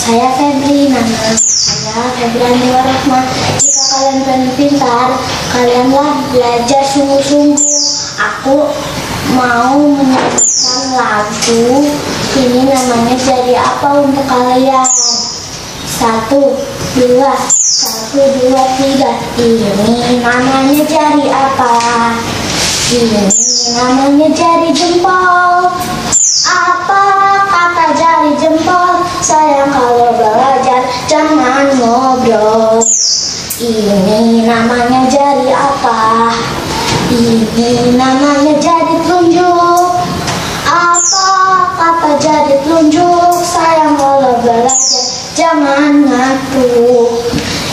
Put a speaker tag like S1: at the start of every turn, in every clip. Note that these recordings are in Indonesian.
S1: Saya Febri, nama saya Febriani Warahma. Jika kalian pengen pintar, kalianlah belajar sungguh-sungguh. Aku mau menyanyikan lagu. Ini namanya Jadi Apa untuk kalian. 1, 2, 1, 2, 3. Ini namanya Jadi Apa? Ini namanya jari jempol. Apa kata jari jempol? Sayang kalau belajar jangan ngobrol. Ini namanya jari apa? Ini namanya jari telunjuk. Apa kata jari telunjuk? Sayang kalau belajar jangan ngaku.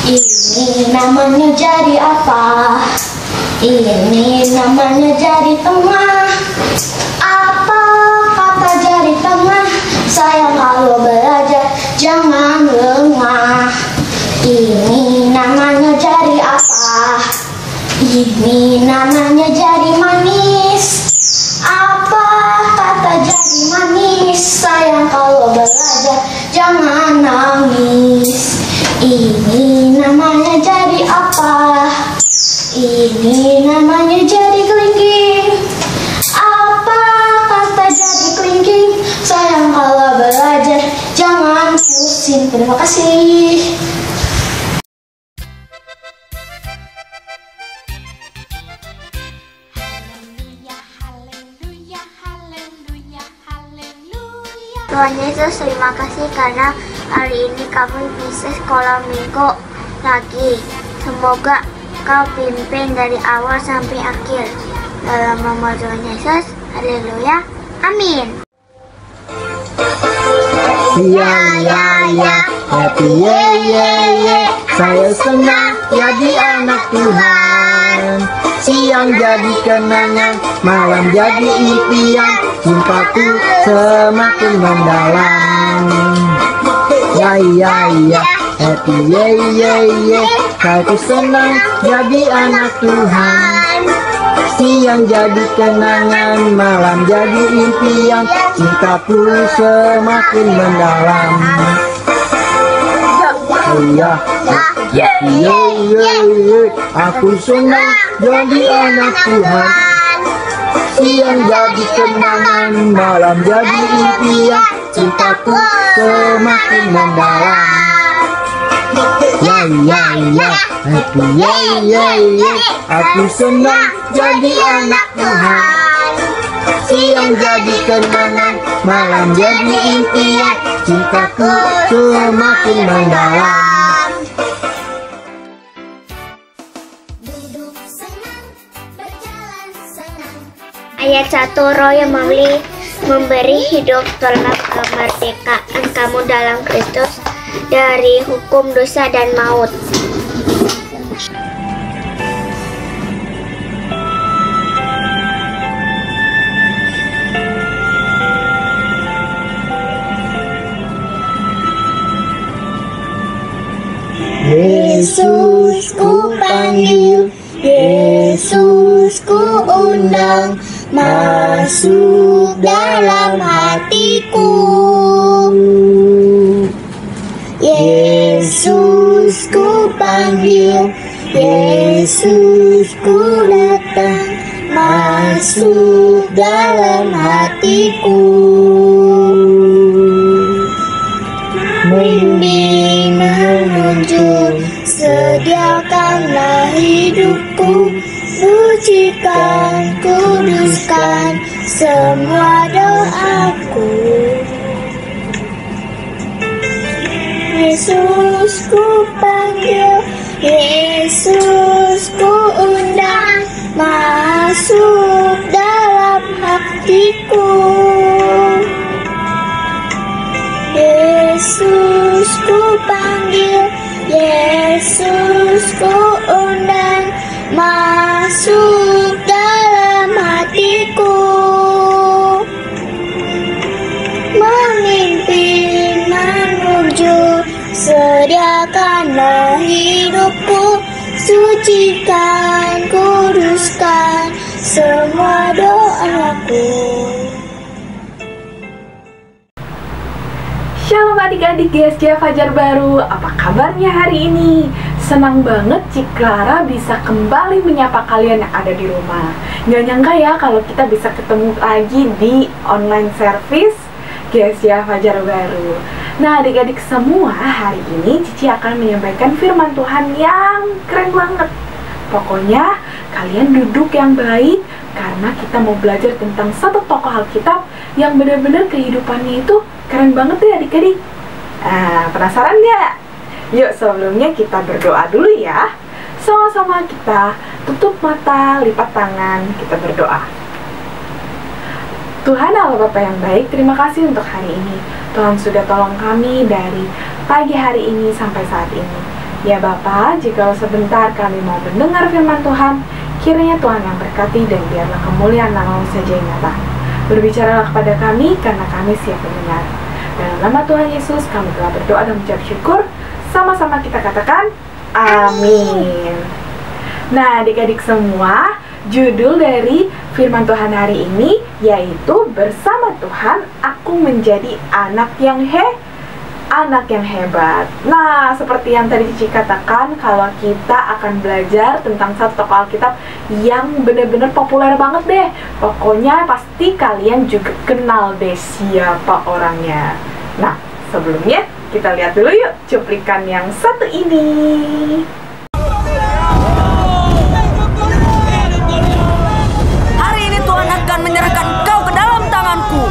S1: Ini namanya jari apa? Ini namanya jari tengah. Apa kata jari tengah? Sayang kalau belajar jangan lengah. Ini namanya jari apa? Ini namanya jari manis. Apa kata jari manis? Sayang kalau belajar jangan nangis. Ini namanya jari apa? Ini namanya jari kelingking. Apa kata jari kelingking? Sayang kalau belajar jangan pusing. Terima kasih.
S2: Tuhan Yesus, terima kasih karena hari ini kami bisa sekolah minggu lagi. Semoga Kau pimpin dari awal sampai akhir. Dalam nama Tuhan Yesus, haleluya, amin.
S3: Ya, happy ye. Saya senang jadi anak Tuhan. Siang jadi kenangan, malam jadi impian. Cintaku semakin mendalam. Ya, happy ye. Aku senang jadi anak Tuhan. Siang jadi kenangan, malam jadi impian. Cintaku semakin mendalam. Aku senang jadi anak Tuhan. Siang jadi kenangan, malam jadi impian. Cintaku semakin mendalam. Ya, happy ye. Aku senang jadi anak Tuhan. Siang jadi kenangan, malam jadi impian. Cintaku semakin mendalam.
S2: Duduk senang, berjalan senang. Ayat 1, Roh yang memberi hidup tolak kemerdekaan kamu dalam Kristus dari hukum dosa dan maut.
S3: Yesus ku panggil, Yesus ku undang, masuk dalam hatiku. Yesus ku panggil, Yesus ku datang, masuk dalam hatiku. Membimbing, menuntun, sediakanlah hidupku, sucikan, kuduskan semua doaku. Yesus ku panggil, Yesus ku undang, masuk dalam hatiku. Yesus ku panggil, Yesus ku undang, masuk dalam hatiku. Memimpin, menuju, sediakanlah hidupku, sucikan, kuduskan semua doaku.
S2: Shalom
S4: Shalom adik-adik GSJ Fajar Baru, apa kabarnya hari ini? Senang banget Cik Clara bisa kembali menyapa kalian yang ada di rumah. Nggak nyangka ya kalau kita bisa ketemu lagi di online service GSJ Fajar Baru. Nah adik-adik semua, hari ini Cici akan menyampaikan firman Tuhan yang keren banget. Pokoknya kalian duduk yang baik karena kita mau belajar tentang satu tokoh Alkitab yang benar-benar kehidupannya itu keren banget ya adik-adik. Penasaran nggak? Yuk sebelumnya kita berdoa dulu ya. Sama-sama kita tutup mata, lipat tangan, kita berdoa. Tuhan Allah Bapa yang baik, terima kasih untuk hari ini. Tuhan sudah tolong kami dari pagi hari ini sampai saat ini. Ya Bapa, jika sebentar kami mau mendengar firman Tuhan, kiranya Tuhan yang berkati dan biarlah kemuliaan nama-Mu saja yang nyata. Berbicaralah kepada kami karena kami siap mendengar. Dalam nama Tuhan Yesus kami telah berdoa dan mengucap syukur. Sama-sama kita katakan amin. Nah adik-adik semua, judul dari firman Tuhan hari ini yaitu bersama Tuhan aku menjadi anak yang hebat. Nah, seperti yang tadi Cici katakan, kalau kita akan belajar tentang satu tokoh Alkitab yang benar-benar populer banget deh. Pokoknya pasti kalian juga kenal deh siapa orangnya. Nah, sebelumnya kita lihat dulu yuk cuplikan yang satu ini.
S5: Hari ini Tuhan akan menyerahkan kau ke dalam tanganku.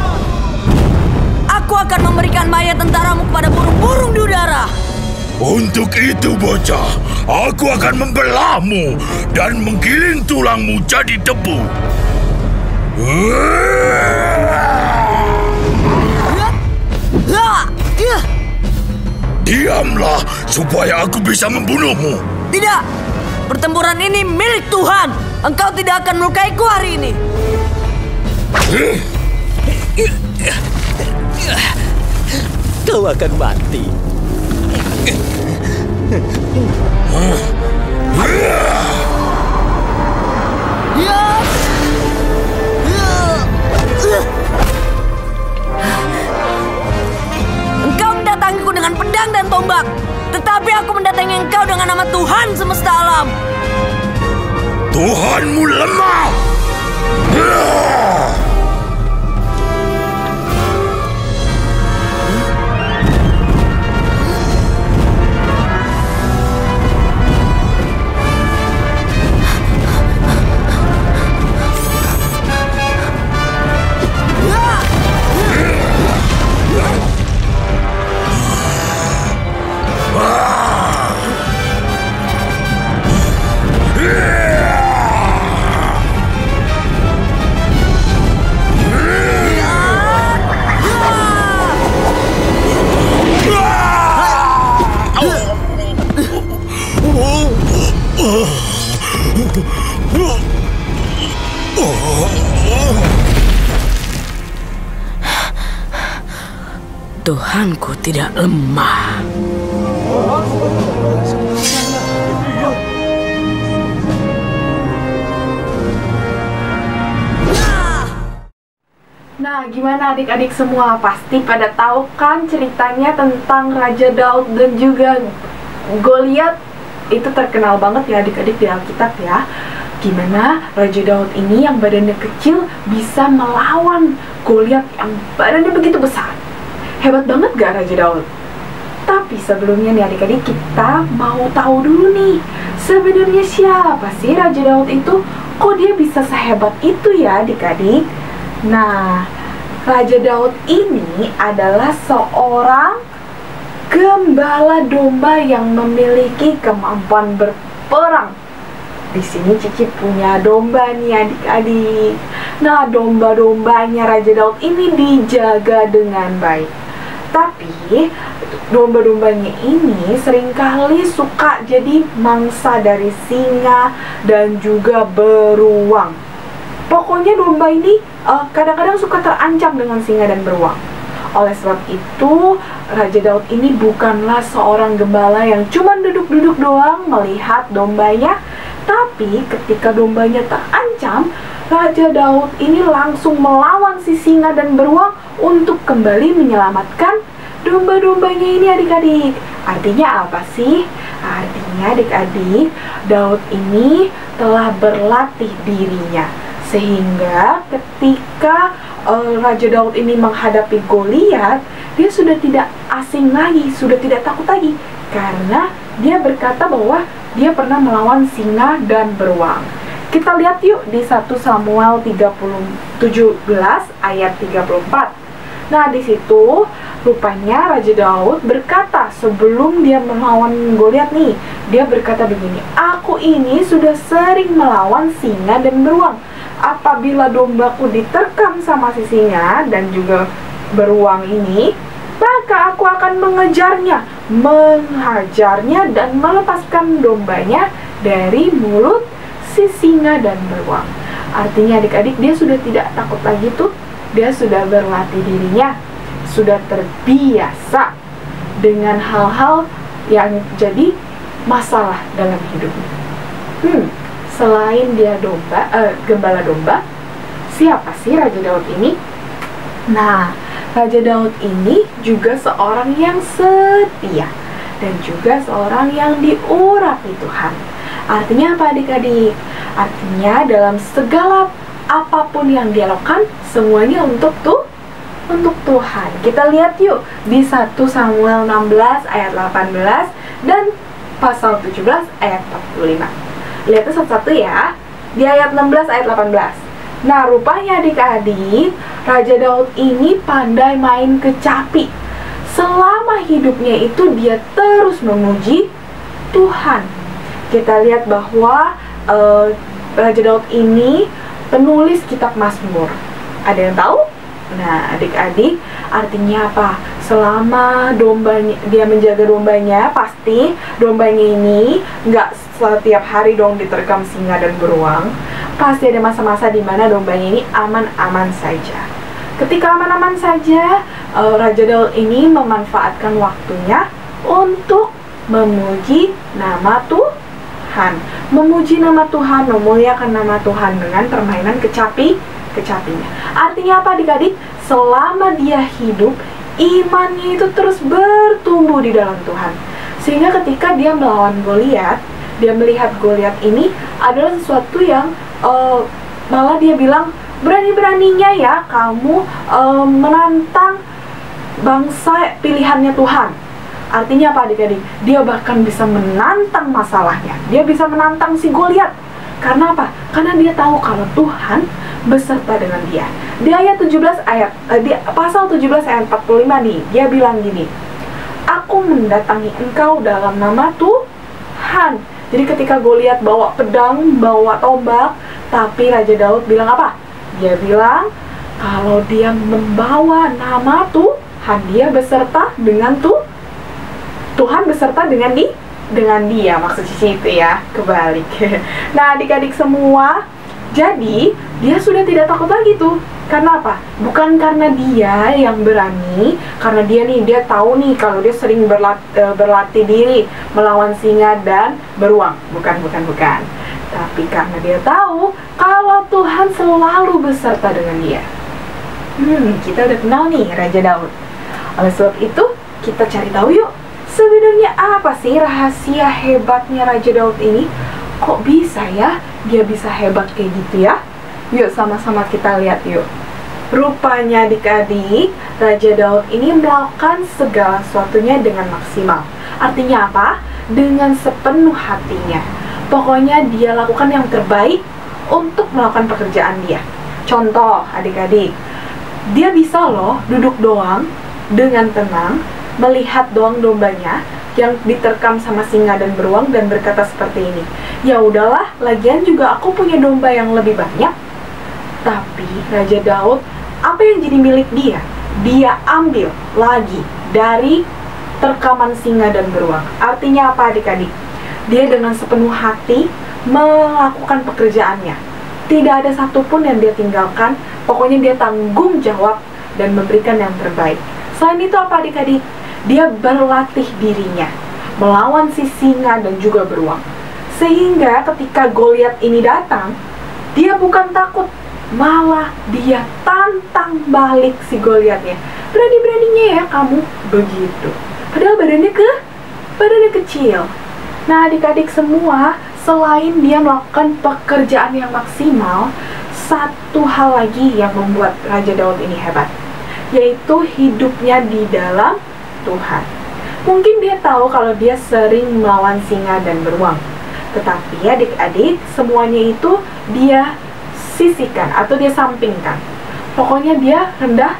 S5: Aku akan memberikan mayat tentaramu kepada burung-burung di udara.
S6: Untuk itu bocah, aku akan membelahmu dan menggiling tulangmu jadi debu. Diamlah supaya aku bisa membunuhmu.
S5: Tidak, pertempuran ini milik Tuhan. Engkau tidak akan melukaiku hari ini.
S7: Kau akan mati.
S5: Engkau mendatangiku dengan pedang dan tombak, tetapi aku mendatangi engkau dengan nama Tuhan semesta alam.
S6: Tuhanmu lemah.
S5: Tuhanku tidak lemah.
S4: Nah, gimana adik-adik semua? Pasti pada tahu kan ceritanya tentang Raja Daud dan juga Goliat. Itu terkenal banget ya adik-adik di Alkitab ya. Gimana Raja Daud ini yang badannya kecil bisa melawan Goliat yang badannya begitu besar. Hebat banget gak Raja Daud? Tapi sebelumnya nih adik-adik, kita mau tahu dulu nih, sebenarnya siapa sih Raja Daud itu? Kok dia bisa sehebat itu ya adik-adik? Nah, Raja Daud ini adalah seorang gembala domba yang memiliki kemampuan berperang. Di sini Cici punya domba nih adik-adik. Nah, domba-dombanya Raja Daud ini dijaga dengan baik. Tapi domba-dombanya ini seringkali suka jadi mangsa dari singa dan juga beruang. Pokoknya domba ini kadang-kadang suka terancam dengan singa dan beruang. Oleh sebab itu, Raja Daud ini bukanlah seorang gembala yang cuma duduk-duduk doang melihat dombanya, tapi ketika dombanya terancam, Raja Daud ini langsung melawan si singa dan beruang untuk kembali menyelamatkan domba-dombanya ini adik-adik. Artinya apa sih? Artinya adik-adik, Daud ini telah berlatih dirinya. Sehingga ketika Raja Daud ini menghadapi Goliat, dia sudah tidak asing lagi, sudah tidak takut lagi. Karena dia berkata bahwa dia pernah melawan singa dan beruang. Kita lihat yuk di 1 Samuel 17 ayat 34. Nah, di situ rupanya Raja Daud berkata sebelum dia melawan Goliat nih, dia berkata begini, "Aku ini sudah sering melawan singa dan beruang. Apabila dombaku diterkam sama si singa dan juga beruang ini, maka aku akan mengejarnya, menghajarnya dan melepaskan dombanya dari mulut si singa dan beruang." Artinya adik-adik, dia sudah tidak takut lagi tuh. Dia sudah berlatih dirinya, sudah terbiasa dengan hal-hal yang jadi masalah dalam hidupnya. Selain dia gembala domba, siapa sih Raja Daud ini? Nah, Raja Daud ini juga seorang yang setia dan juga seorang yang diurapi Tuhan. Artinya apa adik-adik? Artinya dalam segala apapun yang dia lakukan, semuanya untuk Tuhan. Kita lihat yuk di 1 Samuel 16 ayat 18 dan pasal 17 ayat 45. Lihatnya satu-satu ya. Di ayat 16 ayat 18. Nah, rupanya adik-adik, Raja Daud ini pandai main kecapi. Selama hidupnya itu dia terus memuji Tuhan. Kita lihat bahwa Raja Daud ini penulis kitab Mazmur. Ada yang tahu? Nah, adik-adik, artinya apa? Selama dia menjaga dombanya, pasti dombanya ini nggak setiap hari dong diterkam singa dan beruang. Pasti ada masa-masa di mana dombanya ini aman-aman saja. Ketika aman-aman saja, Raja Daud ini memanfaatkan waktunya untuk memuji nama Tuhan. Memuji nama Tuhan, memuliakan nama Tuhan dengan permainan kecapinya. Artinya apa adik-adik? Selama dia hidup, imannya itu terus bertumbuh di dalam Tuhan. Sehingga ketika dia melawan Goliat, dia melihat Goliat ini adalah sesuatu yang malah dia bilang, berani-beraninya ya kamu menantang bangsa pilihannya Tuhan. Artinya apa adik-adik? Dia bahkan bisa menantang masalahnya. Dia bisa menantang si Goliat. Karena apa? Karena dia tahu kalau Tuhan beserta dengan dia. Di ayat 17 di pasal 17 ayat 45 nih, dia bilang gini, "Aku mendatangi engkau dalam nama Tuhan." Jadi ketika Goliat bawa pedang, bawa tombak, tapi Raja Daud bilang apa? Dia bilang kalau dia membawa nama Tuhan, dia beserta dengan Tuhan beserta dengan dia, maksud Cici itu ya, kebalik. Nah, adik-adik semua, jadi dia sudah tidak takut lagi tuh. Karena apa? Bukan karena dia yang berani, karena dia tahu nih kalau dia sering berlatih diri melawan singa dan beruang. Bukan. Tapi karena dia tahu kalau Tuhan selalu beserta dengan dia. Kita udah kenal nih Raja Daud. Oleh sebab itu, kita cari tahu yuk. Sebenarnya apa sih rahasia hebatnya Raja Daud ini? Kok bisa ya dia bisa hebat kayak gitu ya? Yuk sama-sama kita lihat yuk. Rupanya adik-adik, Raja Daud ini melakukan segala sesuatunya dengan maksimal. Artinya apa? Dengan sepenuh hatinya. Pokoknya dia lakukan yang terbaik untuk melakukan pekerjaan dia. Contoh adik-adik, dia bisa loh duduk doang dengan tenang, melihat doang dombanya yang diterkam sama singa dan beruang dan berkata seperti ini, "Ya udahlah, lagian juga aku punya domba yang lebih banyak." Tapi Raja Daud, apa yang jadi milik dia? Dia ambil lagi dari terkaman singa dan beruang. Artinya apa adik-adik? Dia dengan sepenuh hati melakukan pekerjaannya. Tidak ada satupun yang dia tinggalkan. Pokoknya dia tanggung jawab dan memberikan yang terbaik. Selain itu apa adik-adik? Dia berlatih dirinya melawan si singa dan juga beruang. Sehingga ketika Goliat ini datang, dia bukan takut. malah dia tantang balik si Goliatnya. Berani-beraninya ya kamu begitu. Padahal badannya kecil. Nah adik-adik semua, selain dia melakukan pekerjaan yang maksimal, satu hal lagi yang membuat Raja Daud ini hebat, yaitu hidupnya di dalam Tuhan. Mungkin dia tahu kalau dia sering melawan singa dan beruang, tetapi adik-adik semuanya itu dia sisihkan atau dia sampingkan. Pokoknya dia rendah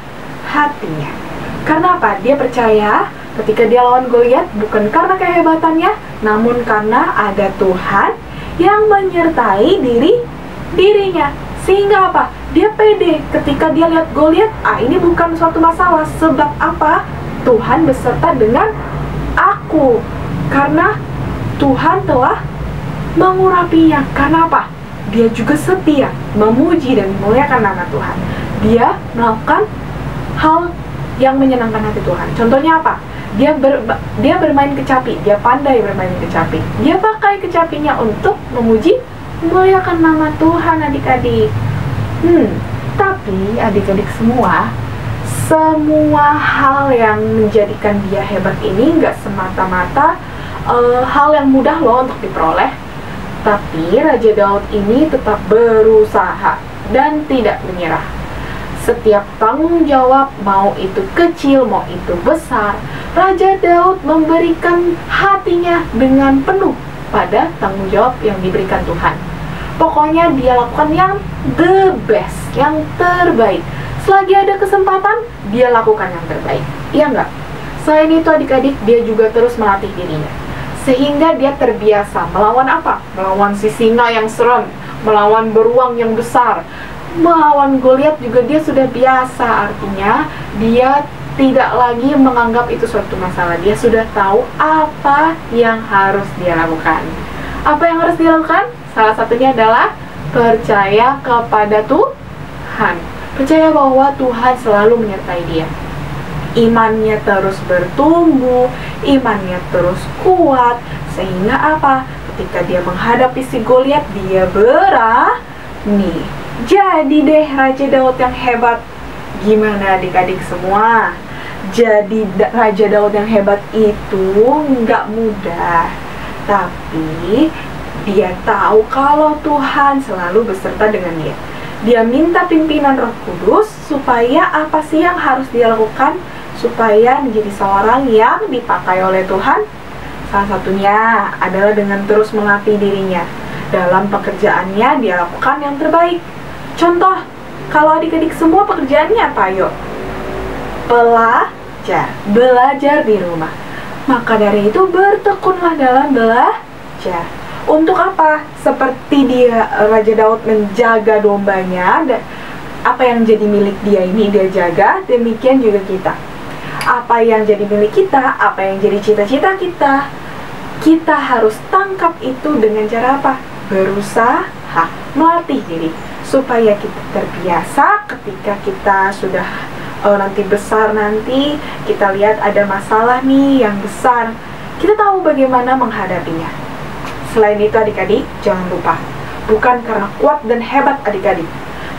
S4: hatinya. Karena apa? Dia percaya ketika dia lawan Goliat bukan karena kehebatannya, namun karena ada Tuhan yang menyertai dirinya. Sehingga apa? Dia pede ketika dia lihat Goliat, ini bukan suatu masalah. Sebab apa? Tuhan beserta dengan aku. Karena Tuhan telah mengurapinya. Karena apa? Dia juga setia memuji dan memuliakan nama Tuhan. Dia melakukan hal yang menyenangkan hati Tuhan. Contohnya apa? Dia bermain kecapi. Dia pandai bermain kecapi. Dia pakai kecapinya untuk memuji, memuliakan nama Tuhan, adik-adik. Tapi adik-adik semua hal yang menjadikan dia hebat ini nggak semata-mata hal yang mudah loh untuk diperoleh. Tapi Raja Daud ini tetap berusaha dan tidak menyerah. Setiap tanggung jawab, mau itu kecil, mau itu besar, Raja Daud memberikan hatinya dengan penuh pada tanggung jawab yang diberikan Tuhan. Pokoknya dia lakukan yang the best, yang terbaik. Selagi ada kesempatan, dia lakukan yang terbaik. Iya nggak? Selain itu adik-adik, dia juga terus melatih dirinya. Sehingga dia terbiasa melawan apa? Melawan si singa yang serem, melawan beruang yang besar, melawan Goliat juga dia sudah biasa. Artinya dia tidak lagi menganggap itu suatu masalah. Dia sudah tahu apa yang harus dia lakukan. Apa yang harus dia lakukan? Salah satunya adalah percaya kepada Tuhan. Percaya bahwa Tuhan selalu menyertai dia. Imannya terus bertumbuh, imannya terus kuat. Sehingga apa? Ketika dia menghadapi si Goliat, dia berani. Jadi deh Raja Daud yang hebat. Gimana adik-adik semua? Jadi Raja Daud yang hebat itu nggak mudah. Tapi dia tahu kalau Tuhan selalu beserta dengan dia. Dia minta pimpinan Roh Kudus supaya apa sih yang harus dia lakukan supaya menjadi seorang yang dipakai oleh Tuhan. Salah satunya adalah dengan terus melatih dirinya. Dalam pekerjaannya dia lakukan yang terbaik. Contoh, kalau adik-adik semua pekerjaannya apa yuk? Belajar di rumah. Maka dari itu bertekunlah dalam belajar. Untuk apa? Seperti dia Raja Daud menjaga dombanya, dan apa yang jadi milik dia ini dia jaga, demikian juga kita. Apa yang jadi milik kita, apa yang jadi cita-cita kita, kita harus tangkap itu dengan cara apa? Berusaha, melatih diri, supaya kita terbiasa ketika kita sudah nanti besar, nanti kita lihat ada masalah nih yang besar, kita tahu bagaimana menghadapinya. Selain itu adik-adik, jangan lupa, bukan karena kuat dan hebat adik-adik,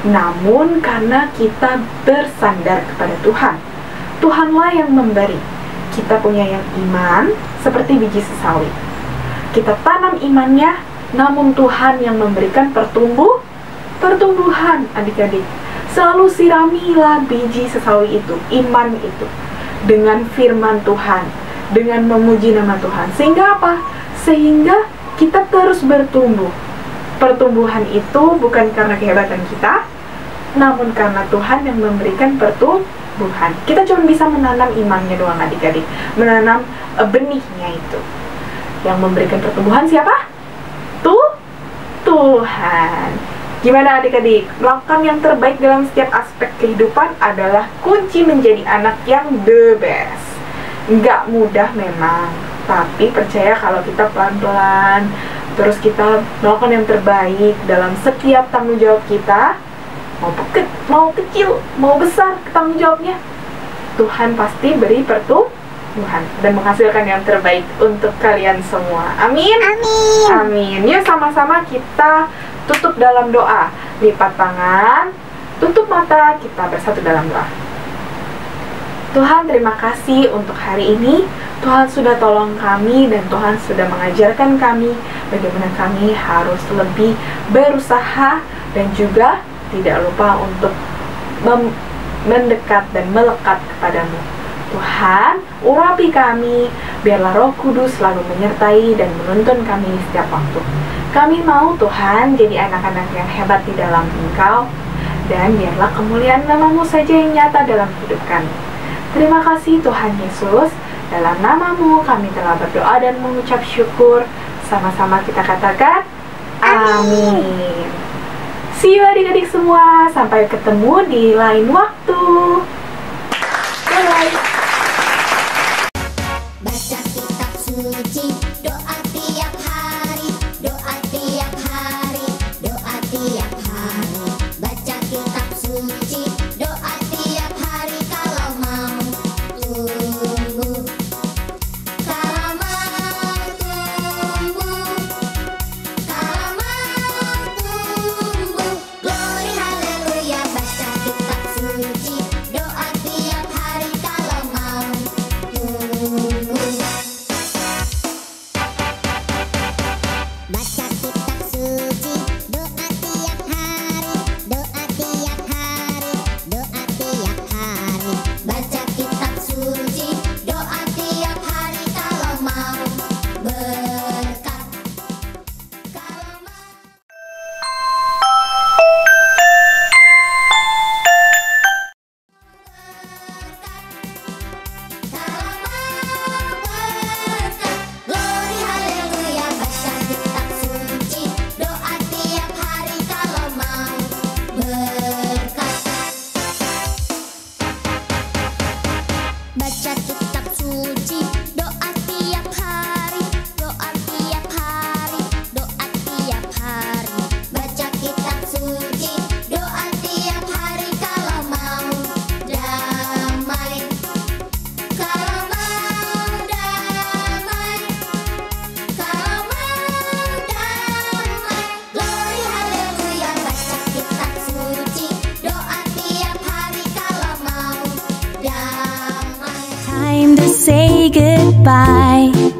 S4: namun karena kita bersandar kepada Tuhan. Tuhanlah yang memberi. Kita punya yang iman seperti biji sesawi. Kita tanam imannya, namun Tuhan yang memberikan pertumbuhan adik-adik. Selalu siramilah biji sesawi itu, iman itu, dengan firman Tuhan, dengan memuji nama Tuhan. Sehingga apa? Sehingga kita terus bertumbuh. Pertumbuhan itu bukan karena kehebatan kita, namun karena Tuhan yang memberikan pertumbuhan. Kita cuma bisa menanam imannya doang adik-adik, menanam benihnya itu. Yang memberikan pertumbuhan siapa? Tuhan. Gimana adik-adik? Melakukan yang terbaik dalam setiap aspek kehidupan adalah kunci menjadi anak yang the best. Nggak mudah memang, tapi percaya kalau kita pelan-pelan, terus kita melakukan yang terbaik dalam setiap tanggung jawab kita, mau kecil, mau besar tanggung jawabnya, Tuhan pasti beri pertumbuhan dan menghasilkan yang terbaik untuk kalian semua. Amin.
S3: Amin.
S4: Amin. Yuk sama-sama kita tutup dalam doa. Lipat tangan, tutup mata, kita bersatu dalam doa. Tuhan, terima kasih untuk hari ini. Tuhan sudah tolong kami dan Tuhan sudah mengajarkan kami bagaimana kami harus lebih berusaha dan juga tidak lupa untuk mendekat dan melekat kepadamu. Tuhan, urapi kami, biarlah Roh Kudus selalu menyertai dan menuntun kami setiap waktu. Kami mau Tuhan jadi anak-anak yang hebat di dalam Engkau, dan biarlah kemuliaan nama-Mu saja yang nyata dalam hidup kami. Terima kasih Tuhan Yesus, dalam nama-Mu kami telah berdoa dan mengucap syukur. Sama-sama kita katakan, amin. See you adik-adik semua, sampai ketemu di lain waktu. Bye.
S3: Baca kitab suci, doa tiap hari, doa tiap hari, doa tiap hari. Baca kitab suci, doa tiap hari kalau mau tumbuh. Kalau mau tumbuh, kalau mau tumbuh. Glory haleluya, baca kitab suci, doa tiap hari kalau mau tumbuh. Baca kitab suci, doa tiap hari, doa tiap hari, doa tiap hari. Baca kitab suci, doa tiap hari kalau mau berkat. Kalau mau Glory haleluya, baca kitab suci, doa tiap hari kalau mau berkat. Baca kitab suci, doa tiap hari, doa tiap hari, doa tiap hari. Baca kitab suci, doa tiap hari kalau mau damai. Kalau mau damai, kalau mau damai. Glory haleluya, baca kitab suci, doa tiap hari kalau mau damai.
S8: Time to say goodbye.